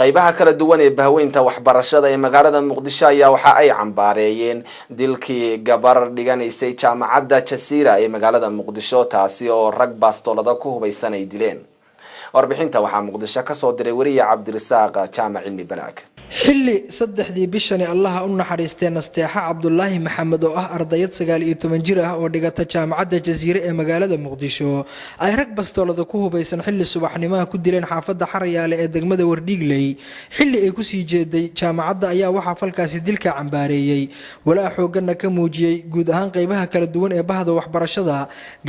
qaybaha kala duwan ee bahweynta waxbarashada ee magaalada Muqdisho ayaa waxa ay cambaareeyeen dilkii gabar dhiganaysay jaamacadda Jasiira ee magaalada Muqdisho taasi oo rag bastoolada ku hubaysan ay dileen. warbixinta waxaa Muqdisho ka soo diray wariye Cabdirasaaq Jaamac Cilmi Balaag. xilli saddexdii bishani allaha u naxariistay Nasteexa Cabdullaahi Maxamed oo ah ardayad 19 jir ah oo dhigata jaamacadda Jasiira ee magaalada Muqdisho ay rag bastoolada ku hubaysan xilli subaxnimaha ku dileen xaafadda Xarayaale ee degmada Wardhiigley xilli ay ku sii jeeday jaamacadda ayaa waxa falkaasi dilka cambaareeyay walaa xoogana ka muujiyay guud ahaan qaybaha kala duwan ee bahda waxbarashada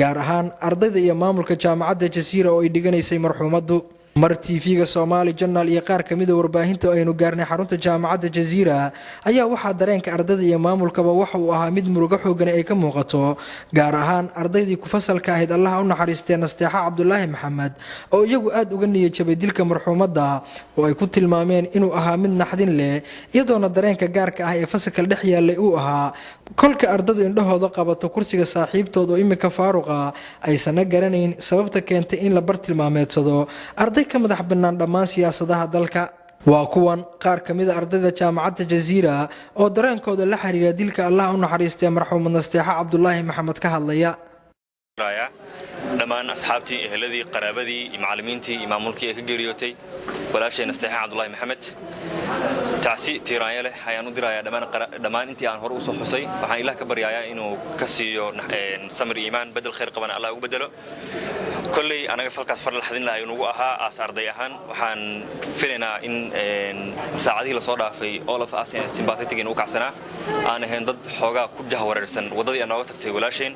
gaar ahaan ardayda iyo maamulka jaamacadda Jasiira oo ay dhiganaysay marxuumadu. mar TV-ga Soomaali Journal iyo qaar kamid ah warbaahinta aynu gaarnay xarunta jaamacadda Jasiira ayaa waxa dareenka ardayda iyo maamulkaba waxa uu ahaa mid murugo xoogan ay ka muuqato gaar ahaan ardaydii ku fasalka ahayd allaha u naxariistay Nasteexa Cabdullaahi Maxamed oo iyagu aad uga niyad jabay dilka marxuumada oo ay ku tilmaameen inuu ahaa mid naxdin leh iyadoona dareenka gaarka ah ee fasalka dhex yaalay uu ahaa kolka ardaydu indhahooda qabato kursiga saaxiibtooda oo imika faaruqa aysan garanayn sababta keentay in la bar tilmaameedsado arday ka madax bannaan dhammaan siyaasadaha dalka. waa kuwan qaar kamid ah ardayda jaamacadda Jasiira oo dareenkooda la xiriira dilka Allah u naxariistay marxuum Nasteexa Cabdullaahi Maxamed ka hadlaya. dhammaan asxaabtii eheladii qaraabadii macallimiintii maamulkii ka geeriyootay walaasheen Nasteexa Cabdullaahi Maxamed taasi tiiraaya leh ayaan u dirayaa dhammaan intii aan hor u soo xusay waxaan Ilaah ka baryayaa inuu ka siiyo samir iimaan bedel khayr qaban Allah ugu bedelo kulli anaga falkaas far la xadin lahayn ugu ahaa as arday ahaan waxaan filaynaa in saacadii la soo dhaafay all of us in sympathetic in u kacsanaa aan ahayn dad xoogaa ku jahwareersan wadadii aan nooga tagtay walaasheen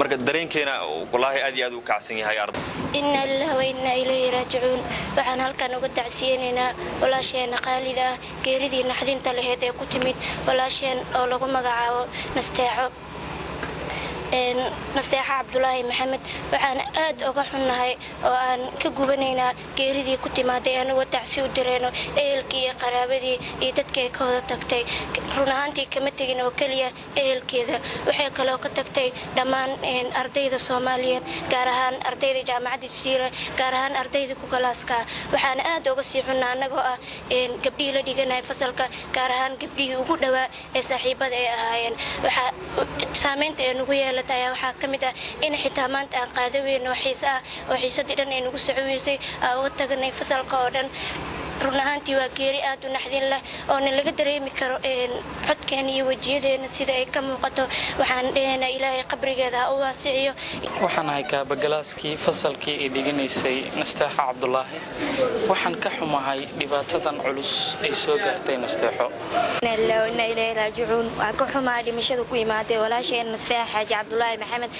marka dareenkeena wallahi aad iyo aad u kacsan yahay arday inna lillahi wa inna ilayhi raaji'uun waxaan halkan uga tacsiyeynaa walaasheen qaalida geeridii naxdinta lahayd ee ku timid walaasheen oo lagu magacaabo Nasteexa Cabdullaahi Maxamed waxaan aad uga xunnahay oo aan ka gubanaynaa geeridii ku timaaday anagoo tacsi u direeno ehelkii iyo qaraabadii iyo dadkii ka wada tagtay run ahaantii kama tegin oo kaliya ehelkeeda waxay kaloo ka tagtay dhammaan ardayda Soomaaliyeed gaar ahaan ardayda jaamacadda Jasiira gaar ahaan ardayda ku galaaska waxaan aad uga sii xunnaa anagoo ah gabdhii la dhiganay fasalka gaar ahaan gabdhii ugu dhawaa ee saaxiibada ay ahaayeen waxa saameynta ay nagu yeelatay waxaa kamid ah in xitaa maanta aan qaadaweyno xiisa oo xiisadii dhan ay nagu socoweysay oo tagnay fasalka oo dhan run ahaantii waa geeri aad u naxdin leh oo laga dareemi karo codkeena iyo wajiyadeena sida ay ka muuqato waxaan dheheenaa Ilaahay qabrigeeda u waasiyo waxaan ahay kaabagalaaskii fasalkii ee dhiganaysay Nasteexa Cabdullaahi waxaan ka xumahay dhibaatadan culus ay soo gaartay Nasteexo inna lillahi wa inna ilayhi raaji'uun waa ka xumahay dhimashada ku imaaday walaasheen Nasteexa Cabdullaahi Maxamed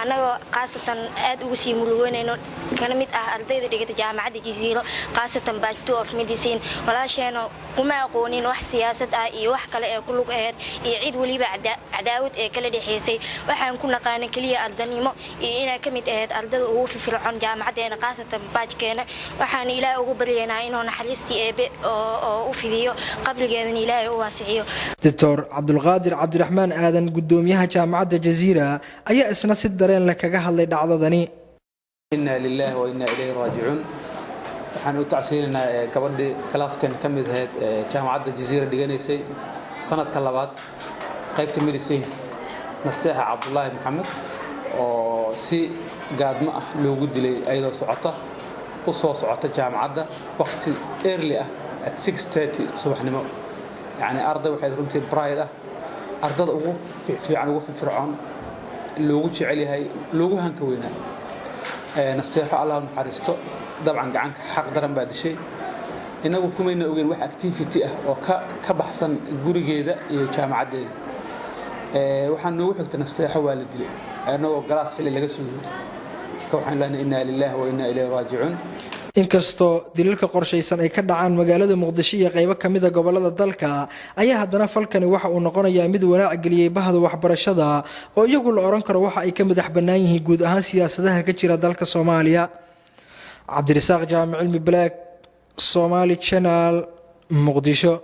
anagoo qaasatan aad ugu sii mulugoonayno kana mid ah ardayda dhigata jaamacadda Jasiira qaasatan batch 2 of medicine walaasheen kuma aqoonin wax siyaasad ah iyo wax kale ee ku lug ahayd iyo cid waliba cadaawad ee kala dhaxaysay waxaan ku naqaanay kaliya ardanimo iyo inay ka mid ahayd ardayda ugu firfircoon jaamacadeena qaasatan batchkeena waxaan Ilaahay ugu baryaynaa inuu naxariistii eebe oo u fidiyo qabrigeedana Ilaahay u waasiyo. Dr. Cabdulqaadir Cabdiraxmaan Aadan gudoomiyaha jaamacadda Jasiira ayaa isna si dareen leh kaga hadlay dhacdadani. inna lillahi wa inna ilayhi raaji'uun waxaan u tacsiyeynaa gabadhii classkan ka mid ahayd jaamacadda Jasiira dhiganaysay sanadka labaad qaybta medicine Nasteexa Cabdullaahi Maxamed oo si gaadmo ah loogu dilay ayadoo soo socota jaamacadda waqti early ah at 6:30 subaxnimo yani arday waxay runtii pride ah ardada ugu fiican ugu firfircoon loogu jecel yahay loogu hanka weynaa Nasteexo Allah u naxariisto dabcan gacanka xaq daran baa dishay inagu kumayna ogeyn wax activity ah oo ka baxsan gurigeeda iyo jaamacaddeeda waxaan noogu xigtay Nasteexo waa la dilay anagoo galaas xilli laga soo yiri ka waxaan leenahay inna lillahi wa inna ilayhi raaji'uun inkastoo dilalka qorshaysan ay ka dhacaan magaalada Muqdisho iyo qaybo kamid ah gobolada dalka ayaa haddana falkani waxa uu noqonayaa mid walaac geliyay bahda waxbarashada oo iyagu la oran karo waxa ay ka madax bannaan yihiin guud ahaan siyaasadaha ka jira dalka Soomaaliya. Cabdirasaaq Jaamac Cilmi Balaag Somali Channel Muqdisho.